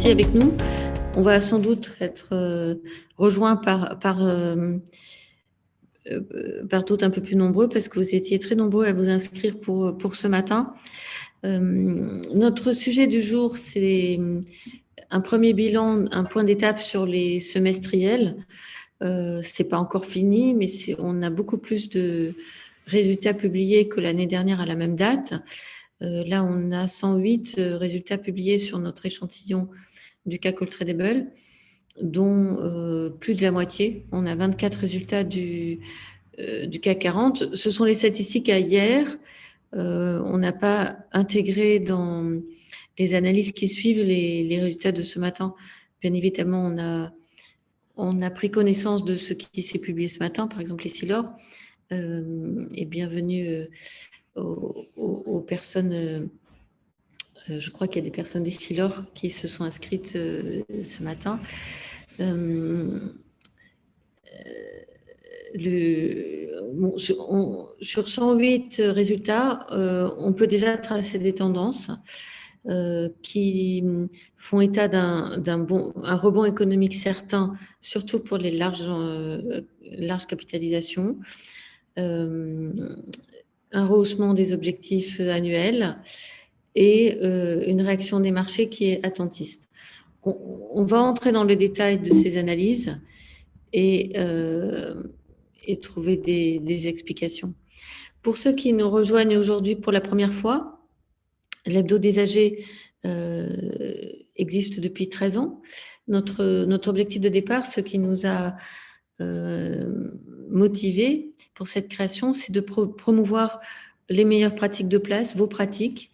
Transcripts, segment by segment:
restez avec nous. On va sans doute être rejoint par d'autres un peu plus nombreux parce que vous étiez très nombreux à vous inscrire pour ce matin. Notre sujet du jour, c'est un premier bilan, un point d'étape sur les semestriels. C'est pas encore fini, mais on a beaucoup plus de résultats publiés que l'année dernière à la même date. Là, on a 108 résultats publiés sur notre échantillon du CAC All Tradable, dont plus de la moitié. On a 24 résultats du CAC 40. Ce sont les statistiques à hier. On n'a pas intégré dans les analyses qui suivent les résultats de ce matin. Bien évidemment, on a pris connaissance de ce qui s'est publié ce matin, par exemple les Silor. Et bienvenue aux personnes. Je crois qu'il y a des personnes des Silor qui se sont inscrites ce matin. Sur 108 résultats, on peut déjà tracer des tendances qui font état d'un rebond économique certain, surtout pour les larges capitalisations, un rehaussement des objectifs annuels et une réaction des marchés qui est attentiste. On va entrer dans le détail de ces analyses et trouver des explications. Pour ceux qui nous rejoignent aujourd'hui pour la première fois, l'hebdo des AG existe depuis 13 ans. Notre objectif de départ, ce qui nous a motivés pour cette création, c'est de promouvoir les meilleures pratiques de place, vos pratiques.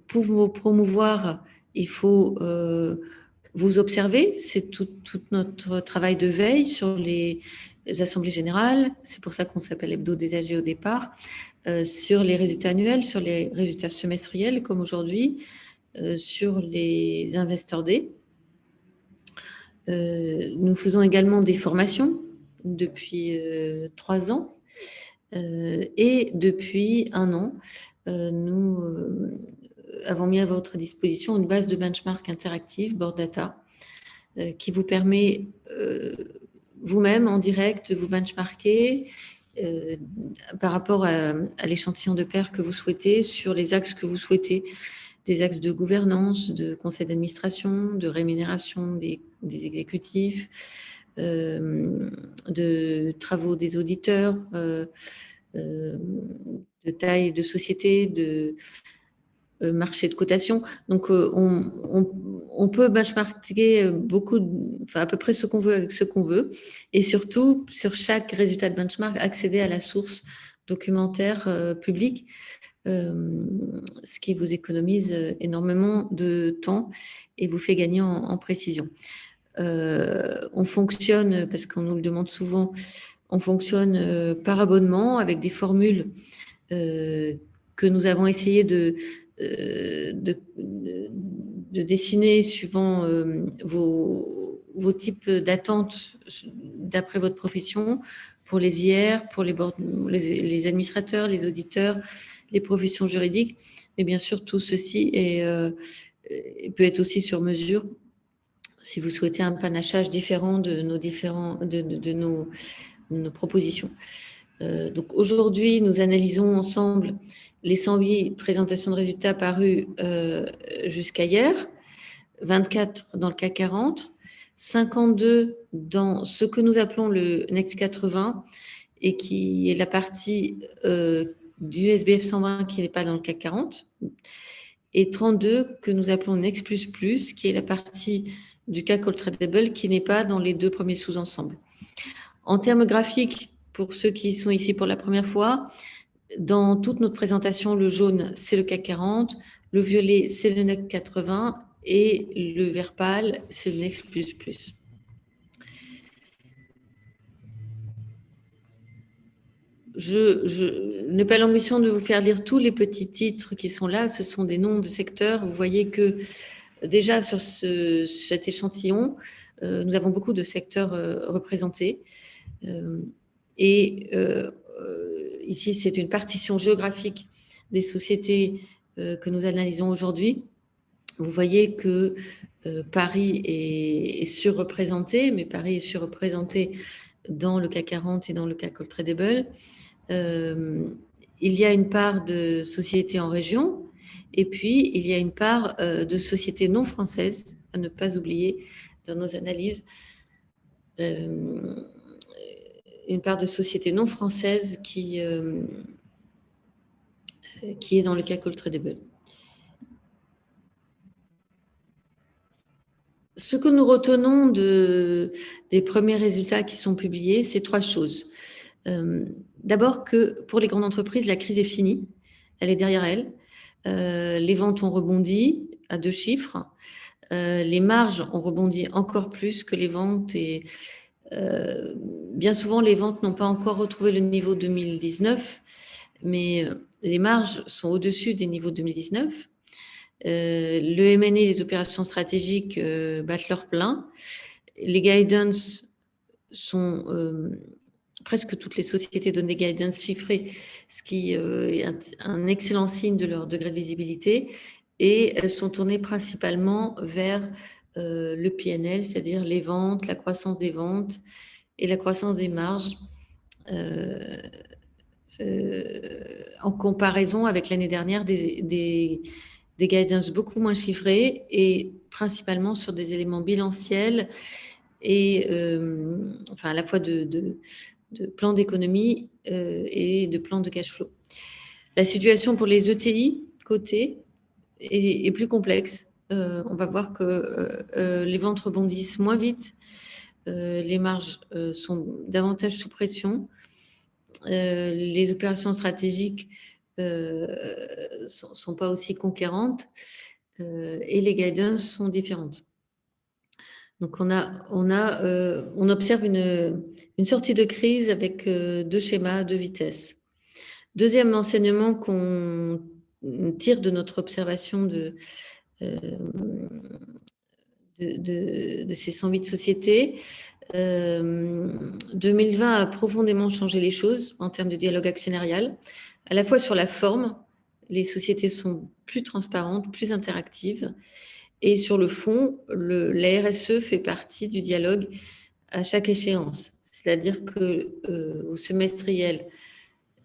Pour vous promouvoir, il faut vous observer, c'est tout notre travail de veille sur les assemblées générales, c'est pour ça qu'on s'appelle hebdo des AG au départ, sur les résultats annuels, sur les résultats semestriels comme aujourd'hui, sur les Investor Day. Nous faisons également des formations depuis 3 ans et depuis 1 an, nous avons mis à votre disposition une base de benchmark interactive, Board Data, qui vous permet vous-même en direct de vous benchmarker par rapport à l'échantillon de pairs que vous souhaitez, sur les axes que vous souhaitez, des axes de gouvernance, de conseil d'administration, de rémunération des exécutifs, de travaux des auditeurs, de taille de société, de marché de cotation. Donc, on peut benchmarker à peu près ce qu'on veut avec ce qu'on veut. Et surtout, sur chaque résultat de benchmark, accéder à la source documentaire publique, ce qui vous économise énormément de temps et vous fait gagner en précision. On fonctionne, parce qu'on nous le demande souvent, on fonctionne par abonnement avec des formules que nous avons essayé de dessiner suivant vos types d'attentes d'après votre profession, pour les IR, pour les administrateurs, les auditeurs, les professions juridiques. Mais bien sûr, tout ceci peut être aussi sur mesure si vous souhaitez un panachage différent de nos propositions. Donc aujourd'hui, nous analysons ensemble les 108 présentations de résultats parues jusqu'à hier, 24 dans le CAC 40, 52 dans ce que nous appelons le Next 80 et qui est la partie du SBF 120 qui n'est pas dans le CAC 40, et 32 que nous appelons Next++, qui est la partie du CAC All Tradable qui n'est pas dans les 2 premiers sous-ensembles. En termes graphiques, pour ceux qui sont ici pour la première fois, dans toute notre présentation, le jaune, c'est le CAC 40, le violet, c'est le Next 80 et le vert pâle, c'est le Next++. Je n'ai pas l'ambition de vous faire lire tous les petits titres qui sont là, ce sont des noms de secteurs. Vous voyez que déjà sur cet échantillon, nous avons beaucoup de secteurs représentés. Ici, c'est une partition géographique des sociétés que nous analysons aujourd'hui. Vous voyez que Paris est surreprésenté, mais Paris est surreprésenté dans le CAC 40 et dans le CAC Tradable. Il y a une part de sociétés en région, et puis il y a une part de sociétés non françaises, à ne pas oublier dans nos analyses, une part de sociétés non françaises qui est dans le CAC Tradable. Ce que nous retenons des premiers résultats qui sont publiés, c'est 3 choses. D'abord que pour les grandes entreprises, la crise est finie, elle est derrière elles. Les ventes ont rebondi à 2 chiffres. Les marges ont rebondi encore plus que les ventes et bien souvent, les ventes n'ont pas encore retrouvé le niveau 2019, mais les marges sont au-dessus des niveaux 2019. Le M&A, les opérations stratégiques battent leur plein. Les guidance sont presque toutes les sociétés donnent des guidance chiffrées, ce qui est un excellent signe de leur degré de visibilité. Et elles sont tournées principalement vers le PNL, c'est-à-dire les ventes, la croissance des ventes et la croissance des marges. En comparaison avec l'année dernière, des guidance beaucoup moins chiffrés et principalement sur des éléments bilanciels et enfin à la fois de plan d'économie et de plan de cash flow. La situation pour les ETI cotés est plus complexe. On va voir que les ventes rebondissent moins vite, les marges sont davantage sous pression. Les opérations stratégiques sont pas aussi conquérantes et les guidance sont différentes. Donc on observe une sortie de crise avec 2 schémas, 2 vitesses. Deuxième enseignement qu'on tire de notre observation de ces 108 sociétés, 2020 a profondément changé les choses en termes de dialogue actionnarial, à la fois sur la forme, les sociétés sont plus transparentes, plus interactives, et sur le fond, la RSE fait partie du dialogue à chaque échéance. C'est-à-dire que au semestriel,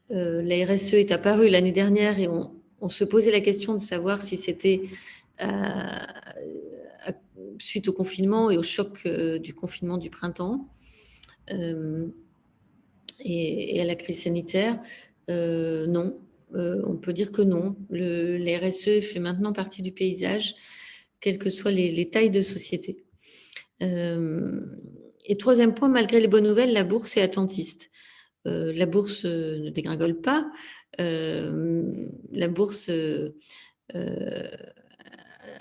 la RSE est apparue l'année dernière et on se posait la question de savoir si c'était suite au confinement et au choc du confinement du printemps et à la crise sanitaire. Non, on peut dire que non. La RSE fait maintenant partie du paysage, quelles que soient les tailles de société. Et troisième point, malgré les bonnes nouvelles, la bourse est attentiste. La bourse ne dégringole pas. La bourse,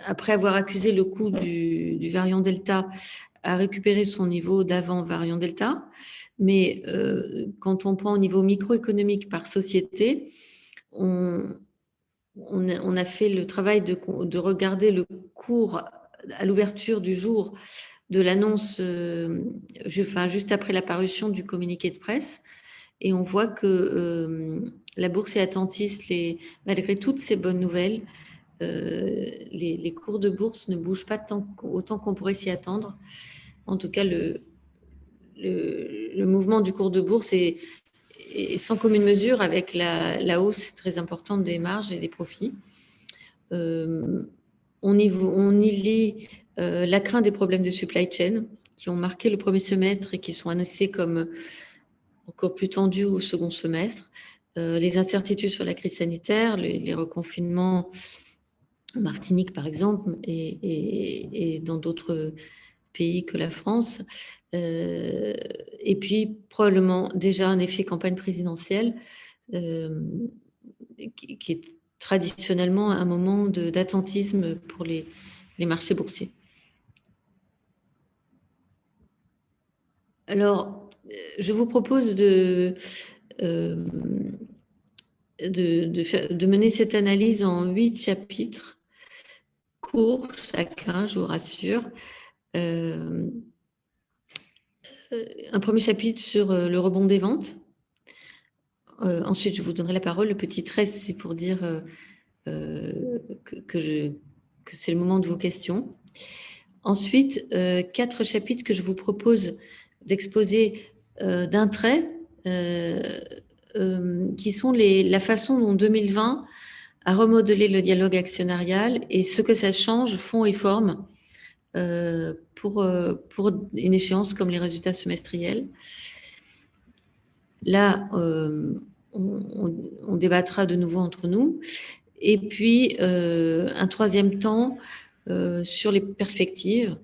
après avoir accusé le coup du variant Delta, a récupéré son niveau d'avant variant Delta. Mais quand on prend au niveau microéconomique par société, on a fait le travail de regarder le cours à l'ouverture du jour de l'annonce, juste après la parution du communiqué de presse. Et on voit que la bourse est attentiste, malgré toutes ces bonnes nouvelles, les cours de bourse ne bougent pas autant qu'on pourrait s'y attendre. En tout cas, le mouvement du cours de bourse est sans commune mesure avec la hausse très importante des marges et des profits. On y lit la crainte des problèmes de supply chain qui ont marqué le premier semestre et qui sont annoncés comme encore plus tendus au second semestre. Les incertitudes sur la crise sanitaire, les reconfinements en Martinique par exemple et dans d'autres pays que la France. Et puis probablement déjà un effet campagne présidentielle qui est traditionnellement un moment d'attentisme pour les marchés boursiers. Alors, je vous propose de mener cette analyse en 8 chapitres courts chacun, je vous rassure. Un premier chapitre sur le rebond des ventes. Ensuite, je vous donnerai la parole. Le petit 13, c'est pour dire que c'est le moment de vos questions. Ensuite, 4 chapitres que je vous propose d'exposer d'un trait, qui sont la façon dont 2020 a remodelé le dialogue actionnarial et ce que ça change fond et forme pour une échéance comme les résultats semestriels. Là, on débattra de nouveau entre nous. Et puis, un troisième temps sur les perspectives,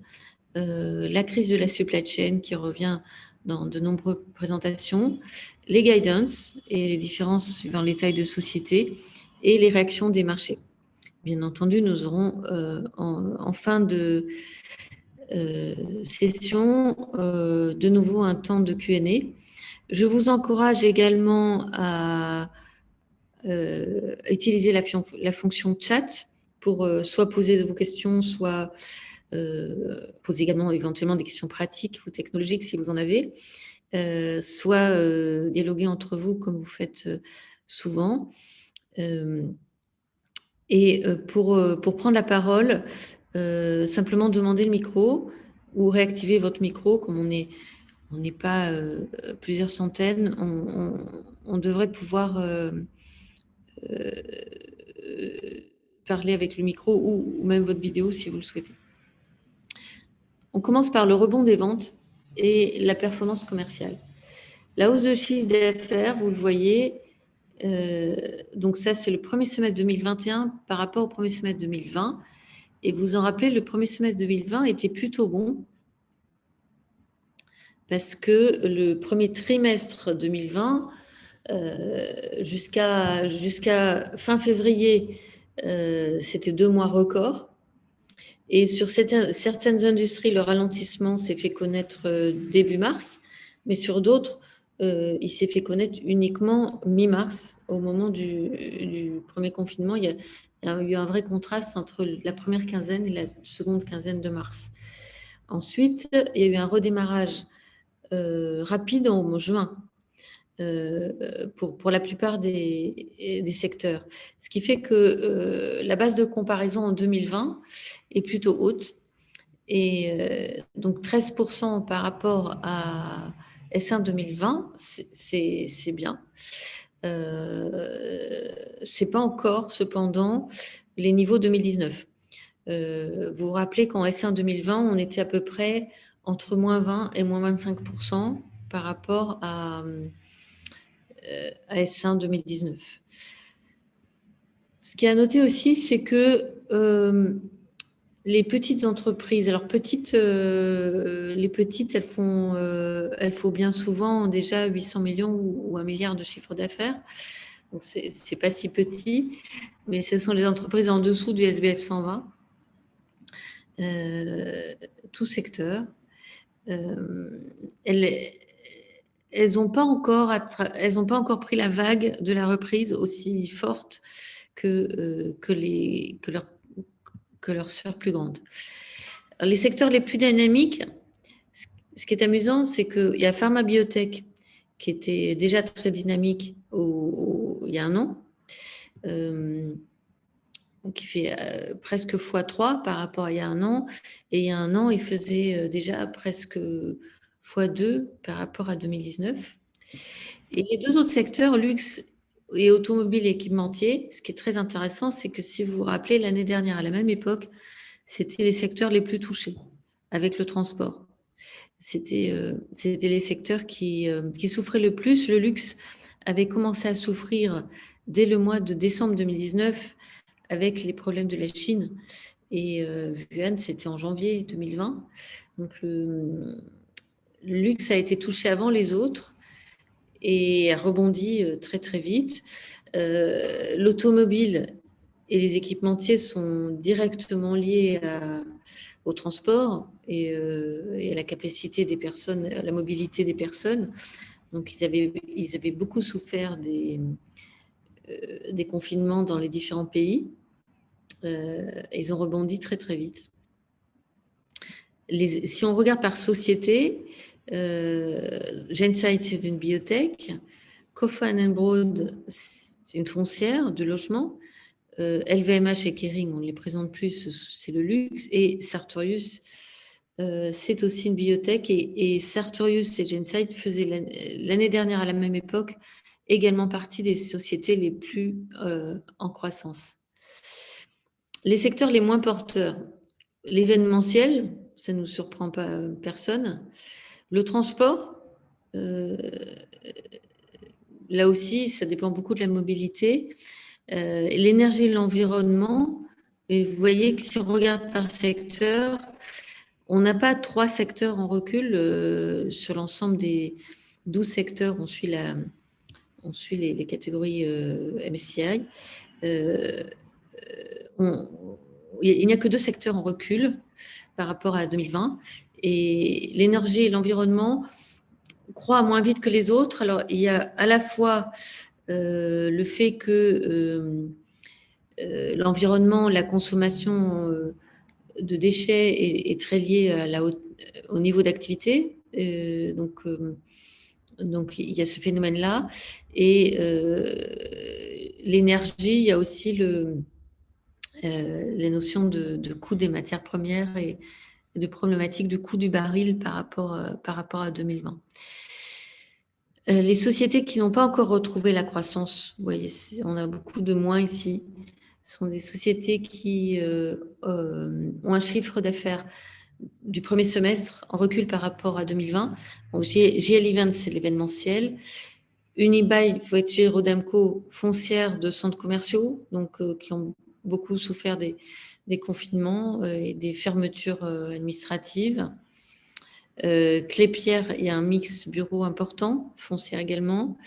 la crise de la supply chain qui revient dans de nombreuses présentations, les guidance et les différences suivant les tailles de société et les réactions des marchés. Bien entendu, nous aurons en fin de session de nouveau un temps de Q&A. Je vous encourage également à utiliser la fonction chat pour soit poser vos questions, soit poser également éventuellement des questions pratiques ou technologiques si vous en avez, soit dialoguer entre vous comme vous faites souvent. Et pour prendre la parole, simplement demander le micro ou réactiver votre micro. Comme on n'est pas plusieurs centaines, on devrait pouvoir parler avec le micro ou même votre vidéo si vous le souhaitez. On commence par le rebond des ventes et la performance commerciale. La hausse de chiffre d'affaires, vous le voyez, donc ça c'est le premier semestre 2021 par rapport au premier semestre 2020. Et vous en rappelez, le premier semestre 2020 était plutôt bon parce que le premier trimestre 2020, jusqu'à fin février, c'était 2 mois records. Et sur certaines industries, le ralentissement s'est fait connaître début mars, mais sur d'autres, il s'est fait connaître uniquement mi-mars, au moment du premier confinement. Il y a eu un vrai contraste entre la première quinzaine et la seconde quinzaine de mars. Ensuite, il y a eu un redémarrage rapide en juin. Pour la plupart des secteurs. Ce qui fait que la base de comparaison en 2020 est plutôt haute. Et donc 13% par rapport à S1 2020, c'est bien. C'est pas encore, cependant, les niveaux 2019. Vous vous rappelez qu'en S1 2020, on était à peu près entre moins 20 et moins 25% par rapport à S1 2019. Ce qui est à noter aussi, c'est que les petites entreprises, alors les petites, elles font bien souvent déjà 800 millions ou 1 milliard de chiffre d'affaires. Donc, c'est pas si petit, mais ce sont les entreprises en dessous du SBF 120, tout secteur. Elles n'ont pas encore pris la vague de la reprise aussi forte que leurs sœurs plus grandes. Alors, les secteurs les plus dynamiques, ce qui est amusant, c'est qu'il y a Pharma Biotech qui était déjà très dynamique il y a un an, qui fait presque x3 par rapport à il y a un an. Et il y a un an, il faisait déjà presque x2 par rapport à 2019. Et les deux autres secteurs, luxe et automobile et équipementier, ce qui est très intéressant, c'est que si vous vous rappelez, l'année dernière, à la même époque, c'était les secteurs les plus touchés avec le transport. C'était les secteurs qui souffraient le plus. Le luxe avait commencé à souffrir dès le mois de décembre 2019 avec les problèmes de la Chine. Et Wuhan, c'était en janvier 2020. Donc, le luxe a été touché avant les autres et a rebondi très, très vite. L'automobile et les équipementiers sont directement liés au transport et à la capacité des personnes, à la mobilité des personnes. Donc, ils avaient beaucoup souffert des confinements dans les différents pays. Ils ont rebondi très, très vite. Si on regarde par société, Gensight, c'est une biotech. Kaufmann & Broad, c'est une foncière de logement. LVMH et Kering, on ne les présente plus, c'est le luxe. Et Sartorius, c'est aussi une biotech et Sartorius et Gensight faisaient l'année dernière à la même époque également partie des sociétés les plus en croissance. Les secteurs les moins porteurs, l'événementiel, ça ne nous surprend pas personne. Le transport, euh, là aussi, ça dépend beaucoup de la mobilité. L'énergie et l'environnement, et vous voyez que si on regarde par secteur, on n'a pas 3 secteurs en recul sur l'ensemble des 12 secteurs. On suit les catégories MSCI. Euh, il n'y a que 2 secteurs en recul par rapport à 2020. Et l'énergie et l'environnement croient moins vite que les autres. Alors, il y a à la fois le fait que l'environnement, la consommation de déchets est très liée au niveau d'activité. Donc, il y a ce phénomène-là. Et l'énergie, il y a aussi les notions de coût des matières premières et de problématiques du coût du baril par rapport à 2020. Les sociétés qui n'ont pas encore retrouvé la croissance, vous voyez, on a beaucoup de moins ici. Ce sont des sociétés qui ont un chiffre d'affaires du premier semestre en recul par rapport à 2020. Donc, JL Event, c'est l'événementiel. Unibail, voiture, Rodamco, foncière de centres commerciaux, donc qui ont beaucoup souffert des confinements et des fermetures administratives. Clépierre, il y a un mix bureau important, foncière également.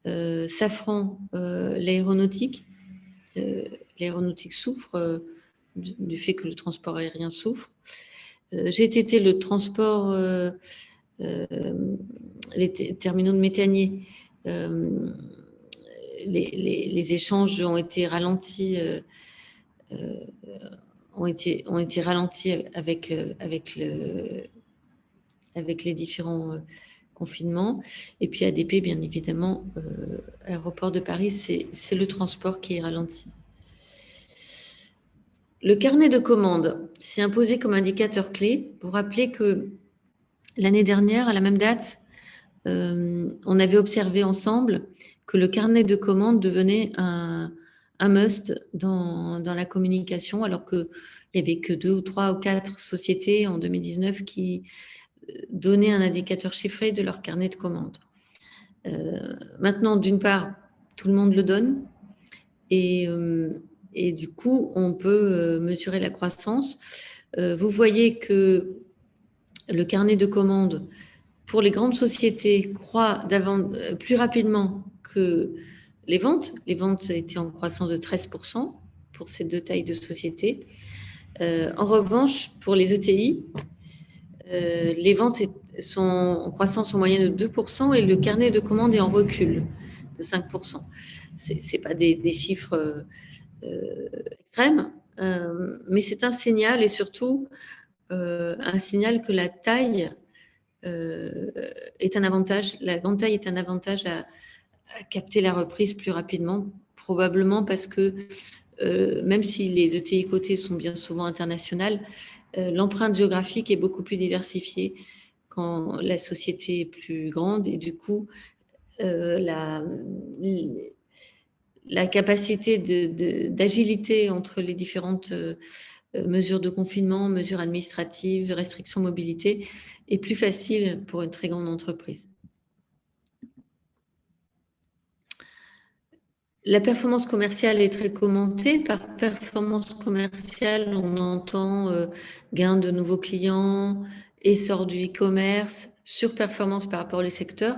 Safran, l'aéronautique. L'aéronautique souffre du fait que le transport aérien souffre. GTT, le transport, les terminaux de méthaniers, les échanges ont été ralentis, ont été ralentis avec les différents confinements. Et puis ADP, bien évidemment, Aéroport de Paris, c'est le transport qui est ralenti. Le carnet de commandes s'est imposé comme indicateur clé pour rappeler que l'année dernière, à la même date, on avait observé ensemble que le carnet de commandes devenait un must dans la communication, alors qu'il n'y avait que 2 ou 3 ou 4 sociétés en 2019 qui donnaient un indicateur chiffré de leur carnet de commandes. Maintenant, d'une part, tout le monde le donne et du coup, on peut mesurer la croissance. Vous voyez que le carnet de commandes pour les grandes sociétés croît plus rapidement que les ventes. Les ventes étaient en croissance de 13% pour ces 2 tailles de sociétés. En revanche, pour les ETI, les ventes sont en croissance en moyenne de 2% et le carnet de commandes est en recul de 5%. C'est pas des chiffres extrêmes, mais c'est un signal et surtout un signal que la taille est un avantage. La grande taille est un avantage à capter la reprise plus rapidement, probablement parce que même si les ETI cotées sont bien souvent internationales, l'empreinte géographique est beaucoup plus diversifiée quand la société est plus grande et du coup, la capacité d'agilité entre les différentes mesures de confinement, mesures administratives, restrictions mobilité est plus facile pour une très grande entreprise. La performance commerciale est très commentée. Par performance commerciale, on entend gain de nouveaux clients, essor du e-commerce, surperformance par rapport aux secteurs.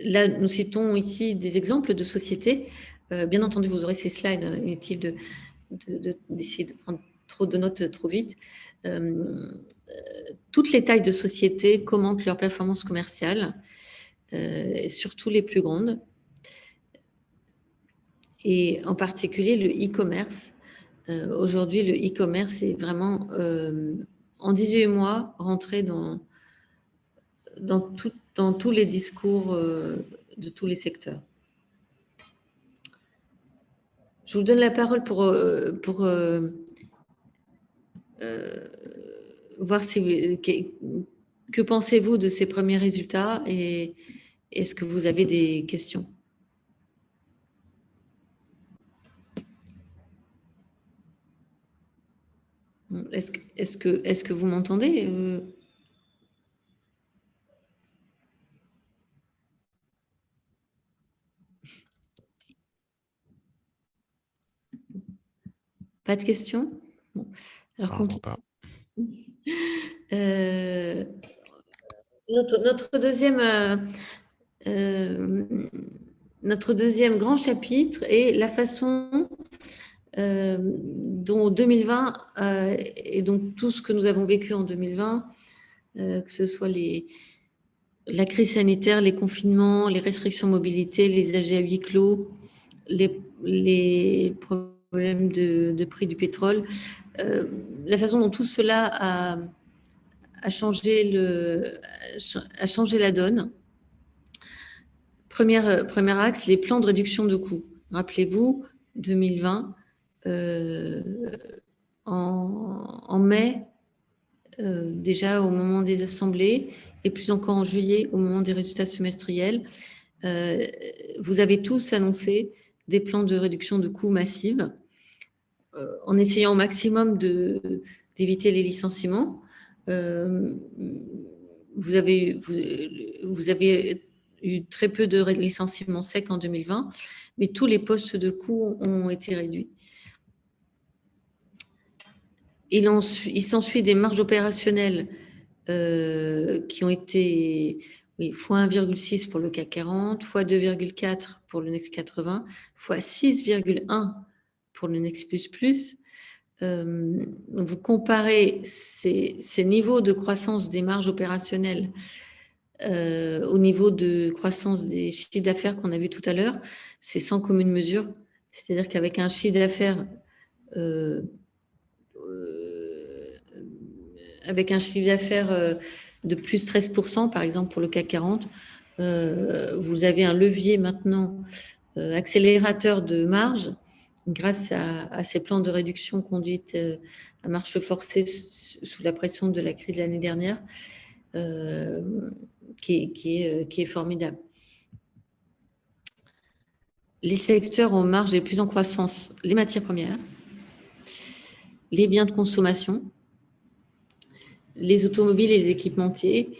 Là, nous citons ici des exemples de sociétés. Bien entendu, vous aurez ces slides. Inutile d'essayer de prendre trop de notes trop vite. Toutes les tailles de sociétés commentent leur performance commerciale, surtout les plus grandes. Et en particulier le e-commerce. Aujourd'hui, le e-commerce est vraiment, en 18 mois, rentré dans tous les discours de tous les secteurs. Je vous donne la parole pour voir si que pensez-vous de ces premiers résultats et est-ce que vous avez des questions? Est-ce que vous m'entendez? Pas de questions? Bon. Alors, Non, pas. Notre deuxième, notre deuxième grand chapitre est la façon dont 2020 et donc tout ce que nous avons vécu en 2020, que ce soit la crise sanitaire, les confinements, les restrictions mobilité, les AG à huis clos, les problèmes de prix du pétrole, la façon dont tout cela a changé la donne. Premier axe, les plans de réduction de coûts. Rappelez-vous, 2020, en mai, déjà au moment des assemblées, et plus encore en juillet, au moment des résultats semestriels, vous avez tous annoncé des plans de réduction de coûts massives, en essayant au maximum d'éviter les licenciements. Vous avez eu très peu de licenciements secs en 2020, mais tous les postes de coûts ont été réduits. Il s'ensuit des marges opérationnelles qui ont été fois 1,6 pour le CAC 40, fois 2,4 pour le Next 80, fois 6,1 pour le Next++. Vous comparez ces niveaux de croissance des marges opérationnelles au niveau de croissance des chiffres d'affaires qu'on a vu tout à l'heure, c'est sans commune mesure. C'est-à-dire qu'avec un chiffre d'affaires de plus 13%, par exemple pour le CAC 40, vous avez un levier maintenant accélérateur de marge grâce à ces plans de réduction conduite à marche forcée sous la pression de la crise l'année dernière, qui est formidable. Les secteurs en marge les plus en croissance, les matières premières, les biens de consommation, les automobiles et les équipementiers.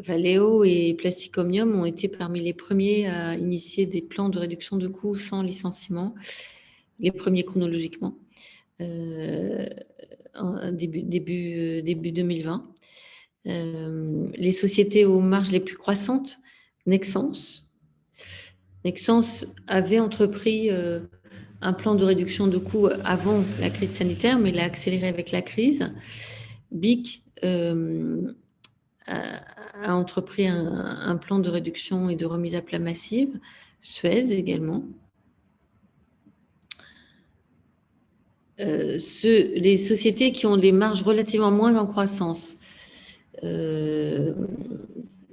Valeo et Plastic Omnium ont été parmi les premiers à initier des plans de réduction de coûts sans licenciement, les premiers chronologiquement, début 2020. Les sociétés aux marges les plus croissantes, Nexans avait entrepris un plan de réduction de coûts avant la crise sanitaire, mais l'a accéléré avec la crise. BIC a entrepris un plan de réduction et de remise à plat massive. Suez également. Les sociétés qui ont des marges relativement moins en croissance,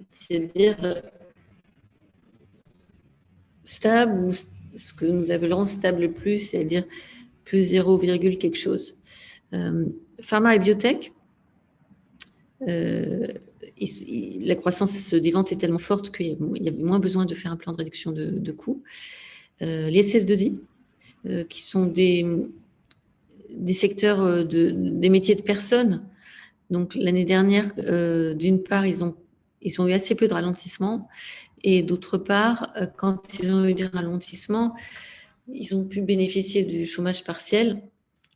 c'est-à-dire stable ou ce que nous appellerons stable plus, c'est-à-dire plus 0, quelque chose. Pharma et biotech, la croissance des ventes est tellement forte qu'il y avait moins besoin de faire un plan de réduction de coûts. Les SS2I, qui sont des secteurs des métiers de personnes. Donc l'année dernière, d'une part, ils ont eu assez peu de ralentissement, et d'autre part, quand ils ont eu des ralentissements, ils ont pu bénéficier du chômage partiel.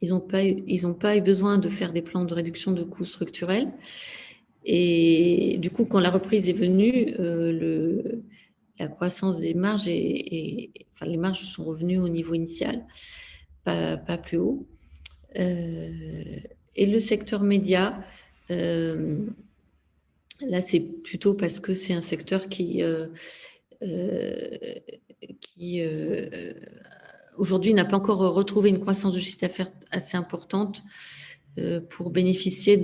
Ils n'ont pas eu besoin de faire des plans de réduction de coûts structurels. Et du coup, quand la reprise est venue, la croissance des marges les marges sont revenues au niveau initial, pas plus haut. Et le secteur média, là, c'est plutôt parce que c'est un secteur qui aujourd'hui n'a pas encore retrouvé une croissance de chiffre d'affaires assez importante pour bénéficier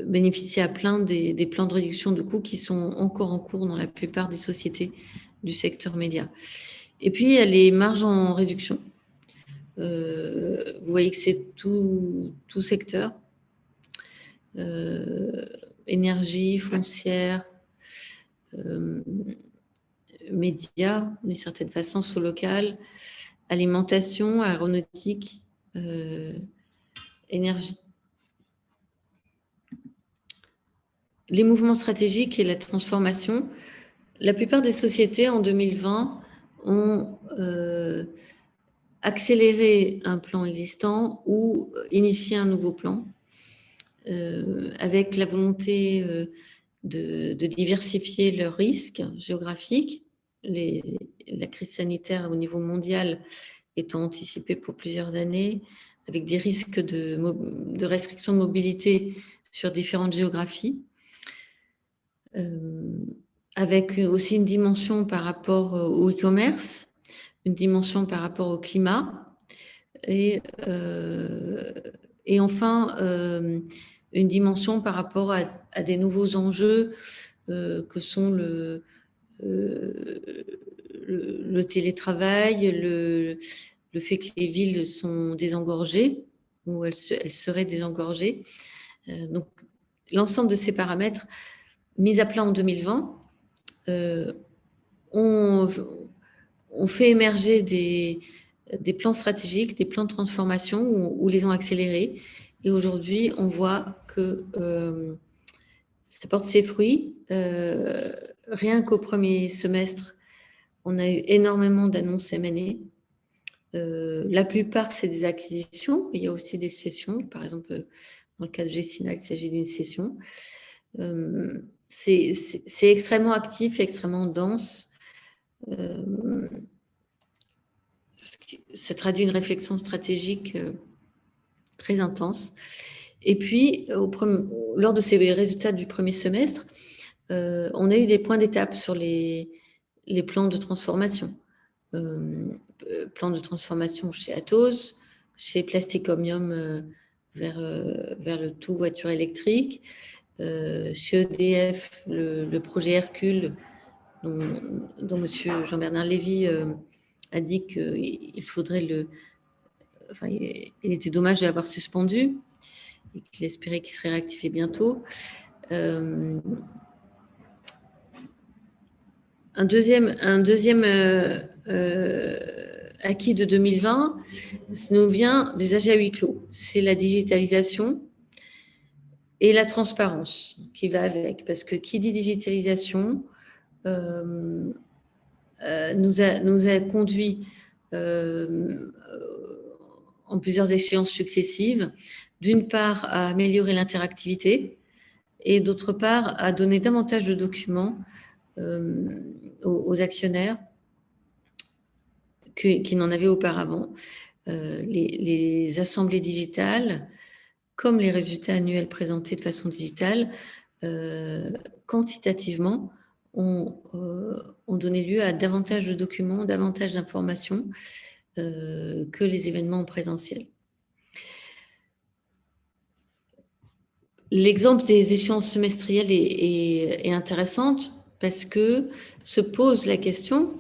bénéficier à plein des plans de réduction de coûts qui sont encore en cours dans la plupart des sociétés du secteur média. Et puis, il y a les marges en réduction. Vous voyez que c'est tout secteur. Énergie, foncière, médias, d'une certaine façon, sous-local, alimentation, aéronautique, énergie. Les mouvements stratégiques et la transformation. La plupart des sociétés en 2020 ont accéléré un plan existant ou initié un nouveau plan avec la volonté de diversifier leurs risques géographiques. La crise sanitaire au niveau mondial étant anticipée pour plusieurs années, avec des risques de restriction de mobilité sur différentes géographies, avec aussi une dimension par rapport au e-commerce, une dimension par rapport au climat, et enfin une dimension par rapport à des nouveaux enjeux que sont le télétravail, le fait que les villes sont désengorgées, ou elles seraient désengorgées. Donc, l'ensemble de ces paramètres mis à plat en 2020 ont fait émerger des plans stratégiques, des plans de transformation ou les ont accélérés. Et aujourd'hui, on voit que ça porte ses fruits. Rien qu'au premier semestre, on a eu énormément d'annonces M&A. La plupart, c'est des acquisitions. Il y a aussi des cessions. Par exemple, dans le cas de Gecina, il s'agit d'une cession. C'est extrêmement actif, extrêmement dense. Ça traduit une réflexion stratégique très intense. Et puis, lors de ces résultats du premier semestre, on a eu des points d'étape sur les plans de transformation. Plan de transformation chez Atos, chez Plastic Omnium vers le tout voiture électrique, chez EDF, le projet Hercule, dont monsieur Jean-Bernard Lévy a dit qu'il faudrait enfin, il était dommage de l'avoir suspendu et qu'il espérait qu'il serait réactivé bientôt. Un deuxième acquis de 2020, ça nous vient des AG à huis clos. C'est la digitalisation et la transparence qui va avec. Parce que qui dit digitalisation nous a conduit en plusieurs échéances successives, d'une part à améliorer l'interactivité et d'autre part à donner davantage de documents aux actionnaires qui n'en avaient auparavant. Les assemblées digitales, comme les résultats annuels présentés de façon digitale, quantitativement, ont donné lieu à davantage de documents, davantage d'informations que les événements en présentiel. L'exemple des échéances semestrielles est intéressante parce que se pose la question,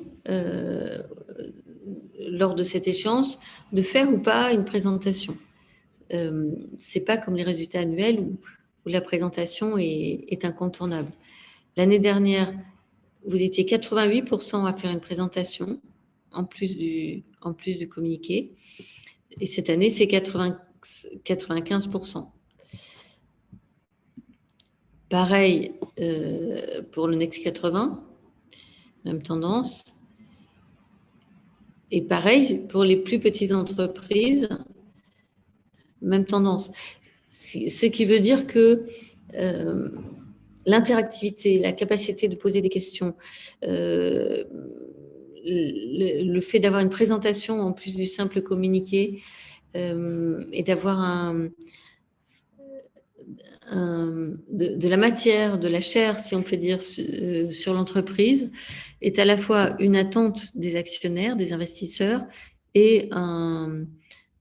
lors de cette échéance, de faire ou pas une présentation. C'est pas comme les résultats annuels où la présentation est incontournable. L'année dernière, vous étiez 88% à faire une présentation, en plus du communiqué. Et cette année, c'est 95%. Pareil pour le Next 80, même tendance. Et pareil pour les plus petites entreprises, même tendance. Ce qui veut dire que l'interactivité, la capacité de poser des questions, le fait d'avoir une présentation en plus du simple communiqué et d'avoir de la matière, de la chair, si on peut dire, sur l'entreprise, est à la fois une attente des actionnaires, des investisseurs, et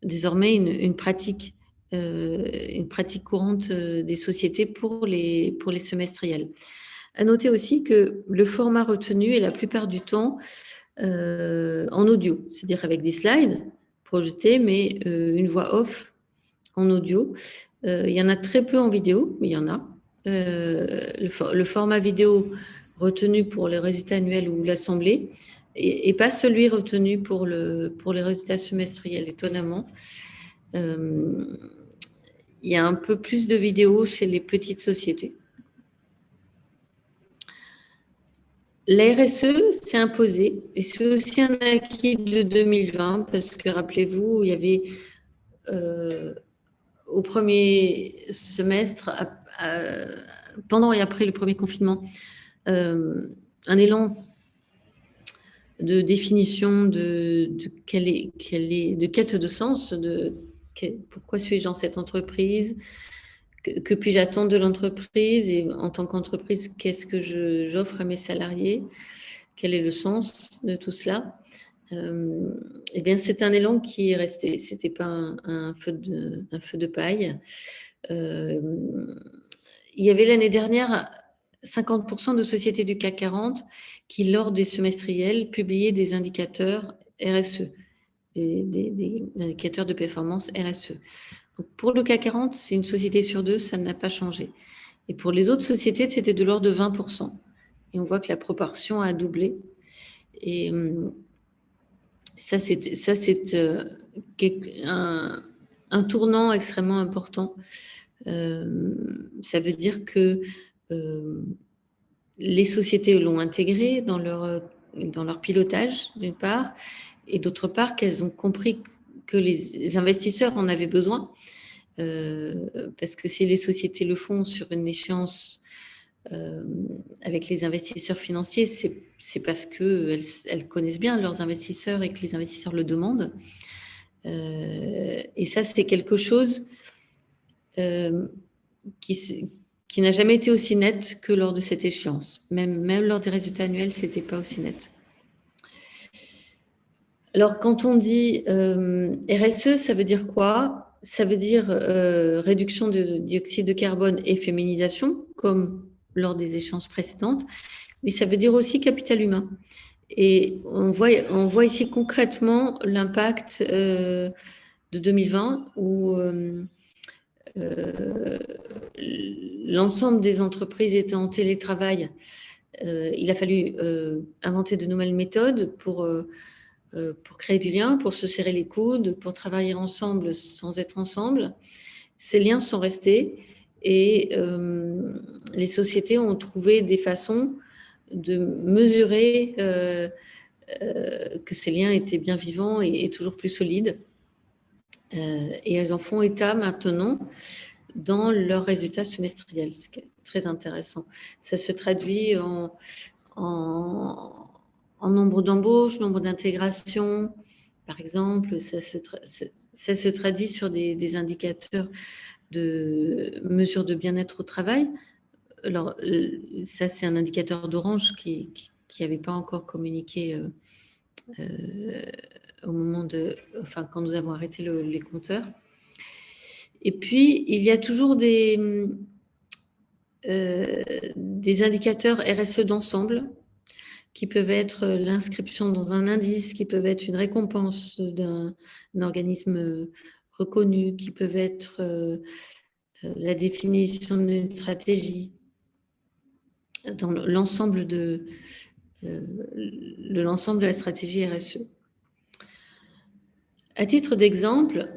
désormais une pratique courante des sociétés pour les semestriels. À noter aussi que le format retenu est la plupart du temps en audio, c'est-à-dire avec des slides projeter, mais une voix off en audio. Il y en a très peu en vidéo, mais il y en a. Le format vidéo retenu pour les résultats annuels ou l'assemblée et pas celui retenu pour les résultats semestriels, étonnamment. Il y a un peu plus de vidéos chez les petites sociétés. La RSE s'est imposée et c'est aussi un acquis de 2020 parce que rappelez-vous, il y avait au premier semestre, pendant et après le premier confinement, un élan de définition de quête de sens, pourquoi suis-je dans cette entreprise, que puis-je attendre de l'entreprise et en tant qu'entreprise, qu'est-ce que j'offre à mes salariés, quel est le sens de tout cela. Eh bien, c'est un élan qui est resté. C'était pas un feu de paille. Il y avait l'année dernière 50% de sociétés du CAC 40 qui, lors des semestriels, publiaient des indicateurs RSE, des indicateurs de performance RSE. Donc pour le CAC 40, c'est une société sur deux, ça n'a pas changé. Et pour les autres sociétés, c'était de l'ordre de 20%. Et on voit que la proportion a doublé. Et ça, c'est un tournant extrêmement important. Ça veut dire que les sociétés l'ont intégré dans leur pilotage, d'une part, et d'autre part, qu'elles ont compris que les investisseurs en avaient besoin, parce que si les sociétés le font sur une échéance avec les investisseurs financiers, c'est parce qu'elles connaissent bien leurs investisseurs et que les investisseurs le demandent. Et ça, c'est quelque chose qui n'a jamais été aussi net que lors de cette échéance. Même lors des résultats annuels, ce n'était pas aussi net. Alors, quand on dit RSE, ça veut dire quoi? Ça veut dire réduction de dioxyde de carbone et féminisation, comme lors des échéances précédentes, mais ça veut dire aussi capital humain. Et on voit ici concrètement l'impact de 2020 où l'ensemble des entreprises étaient en télétravail. Il a fallu inventer de nouvelles méthodes pour créer du lien, pour se serrer les coudes, pour travailler ensemble sans être ensemble. Ces liens sont restés et les sociétés ont trouvé des façons de mesurer que ces liens étaient bien vivants et toujours plus solides. Et elles en font état maintenant dans leurs résultats semestriels, ce qui est très intéressant. Ça se traduit en nombre d'embauches, nombre d'intégrations, par exemple. Ça se traduit sur des indicateurs de mesure de bien-être au travail. Alors, ça, c'est un indicateur d'Orange qui n'avait pas encore communiqué au moment quand nous avons arrêté les compteurs. Et puis, il y a toujours des indicateurs RSE d'ensemble qui peuvent être l'inscription dans un indice, qui peuvent être une récompense d'un organisme reconnu, qui peuvent être la définition d'une stratégie dans l'ensemble de la stratégie RSE. À titre d'exemple,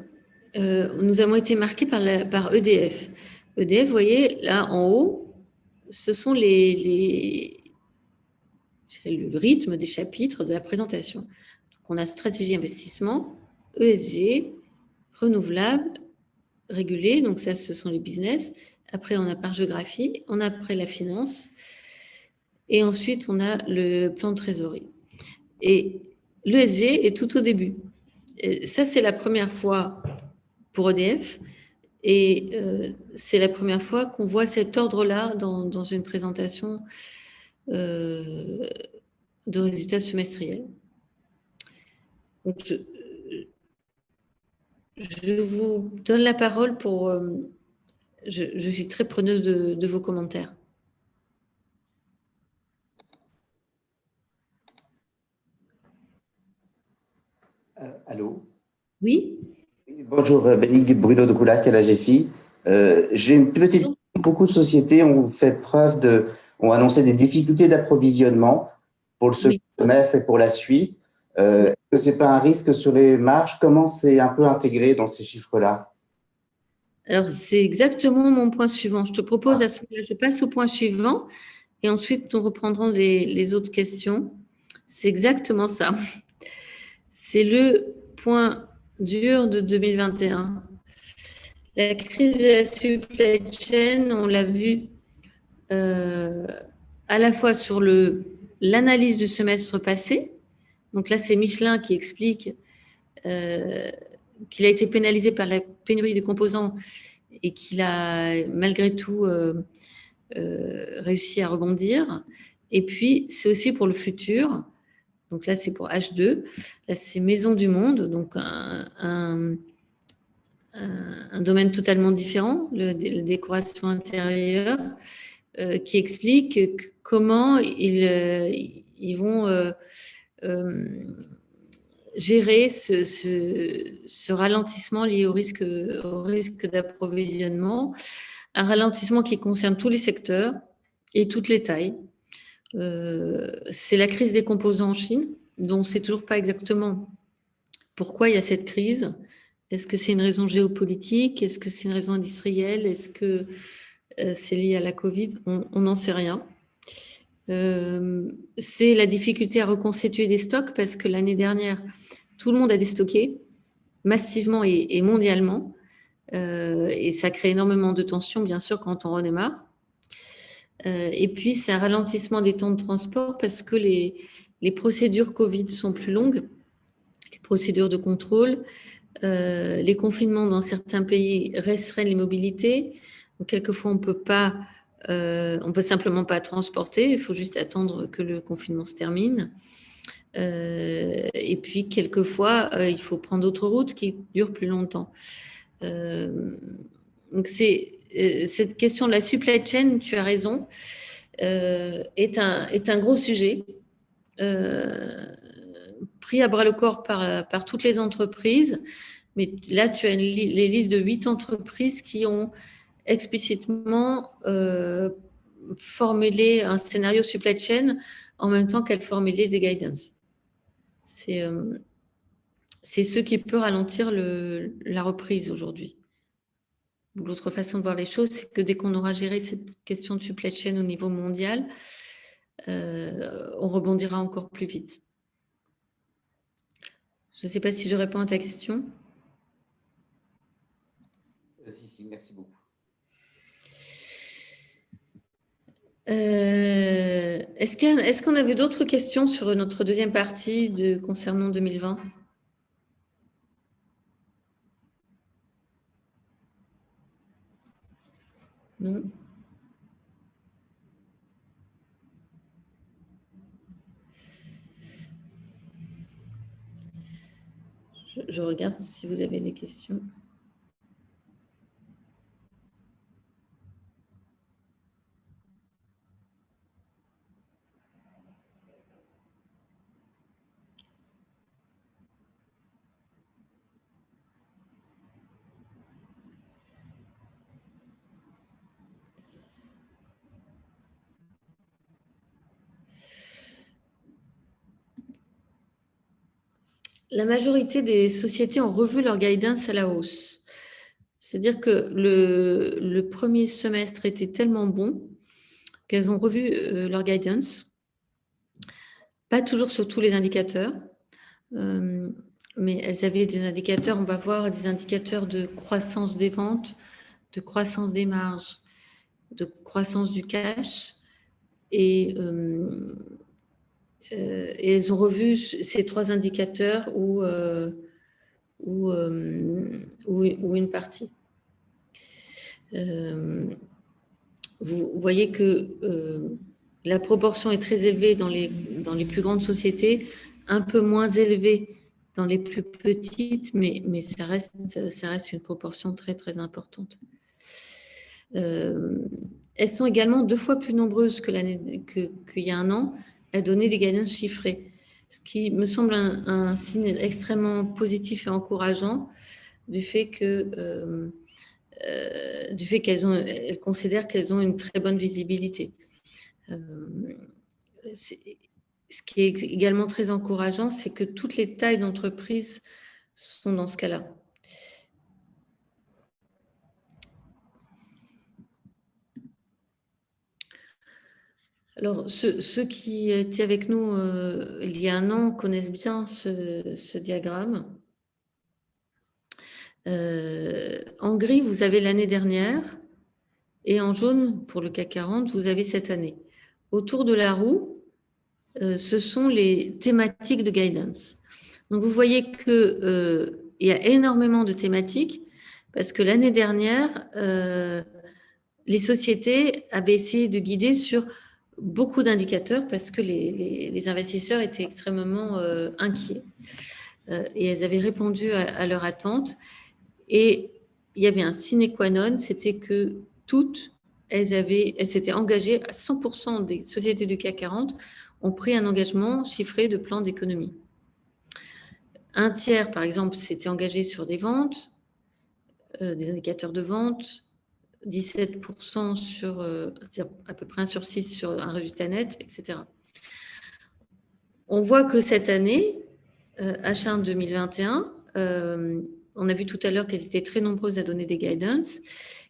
nous avons été marqués par EDF. EDF, vous voyez, là en haut, ce sont le rythme des chapitres de la présentation. Donc, on a stratégie investissement, ESG, renouvelable, régulé, donc ça, ce sont les business. Après, on a par géographie, on a après la finance, et ensuite, on a le plan de trésorerie. Et l'ESG est tout au début. Et ça, c'est la première fois pour EDF, et c'est la première fois qu'on voit cet ordre-là dans une présentation de résultats semestriels. Donc, je vous donne la parole pour... je suis très preneuse de vos commentaires. Allô? Oui. Bonjour, Bénig Bruno de Coulac à la GFI. J'ai une petite question. Beaucoup de sociétés ont annoncé des difficultés d'approvisionnement pour le second Oui. semestre et pour la suite. Oui. Est-ce que c'est pas un risque sur les marges? Comment c'est un peu intégré dans ces chiffres-là? Alors, c'est exactement mon point suivant. Je te propose à ce moment-là, je passe au point suivant et ensuite nous reprendrons les autres questions. C'est exactement ça. C'est le point dur de 2021. La crise de la supply chain, on l'a vu euh, à la fois sur l'analyse du semestre passé. Donc là, c'est Michelin qui explique euh, qu'il a été pénalisé par la pénurie de composants et qu'il a malgré tout réussi à rebondir. Et puis, c'est aussi pour le futur. Donc là, c'est pour H2. Là, c'est Maison du Monde, donc un domaine totalement différent, la décoration intérieure, qui explique comment ils vont euh, gérer ce ralentissement lié au risque d'approvisionnement, un ralentissement qui concerne tous les secteurs et toutes les tailles. C'est la crise des composants en Chine, dont on ne sait toujours pas exactement pourquoi il y a cette crise. Est-ce que c'est une raison géopolitique? Est-ce que c'est une raison industrielle? Est-ce que c'est lié à la Covid? On n'en sait rien. C'est la difficulté à reconstituer des stocks parce que l'année dernière, tout le monde a déstocké massivement et mondialement. Et ça crée énormément de tensions, bien sûr, quand on redémarre. Et puis, c'est un ralentissement des temps de transport parce que les procédures Covid sont plus longues, les procédures de contrôle. Les confinements dans certains pays restreignent les mobilités. Donc, quelquefois, on peut simplement pas transporter. Il faut juste attendre que le confinement se termine. Et puis, quelquefois, il faut prendre d'autres routes qui durent plus longtemps. Euh, donc, cette question de la supply chain, tu as raison, est un gros sujet. Euh, Pris à bras le corps par toutes les entreprises. Mais là, tu as les listes de 8 entreprises qui ont explicitement formulé un scénario supply chain en même temps qu'elles formulaient des guidance. C'est ce qui peut ralentir la reprise aujourd'hui. L'autre façon de voir les choses, c'est que dès qu'on aura géré cette question de supply chain au niveau mondial, on rebondira encore plus vite. Je ne sais pas si je réponds à ta question. Si, merci beaucoup. Est-ce qu'on avait d'autres questions sur notre deuxième partie concernant 2020? Non. Je regarde si vous avez des questions. La majorité des sociétés ont revu leur guidance à la hausse. C'est-à-dire que le premier semestre était tellement bon qu'elles ont revu leur guidance. Pas toujours sur tous les indicateurs, mais elles avaient des indicateurs, on va voir des indicateurs de croissance des ventes, de croissance des marges, de croissance du cash. Et elles ont revu ces trois indicateurs ou une partie. Vous voyez que la proportion est très élevée dans les plus grandes sociétés, un peu moins élevée dans les plus petites, mais ça reste une proportion très, très importante. Elles sont également 2 fois plus nombreuses qu'il y a un an à donner des gagnants chiffrés. ce qui me semble un signe extrêmement positif et encourageant du fait qu'elles considèrent qu'elles ont une très bonne visibilité. Ce qui est également très encourageant, c'est que toutes les tailles d'entreprise sont dans ce cas-là. Alors, ceux qui étaient avec nous il y a un an connaissent bien ce diagramme. En gris, vous avez l'année dernière, et en jaune, pour le CAC 40, vous avez cette année. Autour de la roue, ce sont les thématiques de guidance. Donc, vous voyez qu'il y a énormément de thématiques, parce que l'année dernière, les sociétés avaient essayé de guider sur beaucoup d'indicateurs parce que les investisseurs étaient extrêmement inquiets. Et elles avaient répondu à leur attente. Et il y avait un sine qua non, c'était que toutes, elles s'étaient engagées, à 100% des sociétés du CAC 40 ont pris un engagement chiffré de plan d'économie. Un tiers, par exemple, s'était engagé sur des ventes, des indicateurs de vente, 17% sur, à peu près 1 sur 6 sur un résultat net, etc. On voit que cette année, H1 2021, on a vu tout à l'heure qu'elles étaient très nombreuses à donner des guidance,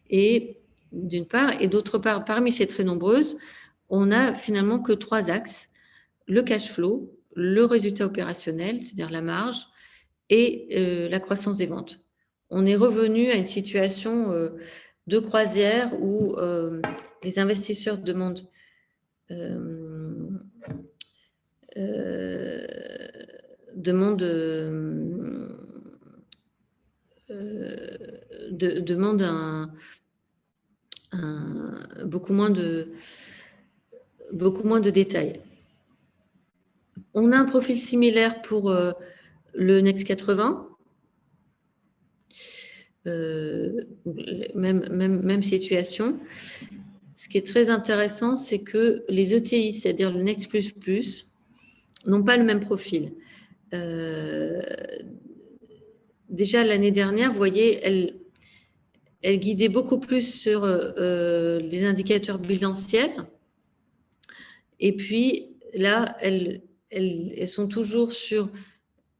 et d'une part, et d'autre part, parmi ces très nombreuses, on n'a finalement que 3 axes, le cash flow, le résultat opérationnel, c'est-à-dire la marge, et la croissance des ventes. On est revenu à une situation de croisière où les investisseurs demandent beaucoup moins de détails. On a un profil similaire pour le Next 80. Même situation. Ce qui est très intéressant, c'est que les ETI, c'est-à-dire le Next++, n'ont pas le même profil. Déjà, l'année dernière, vous voyez, elle guidait beaucoup plus sur les indicateurs bilanciels. Et puis, là, elles sont toujours sur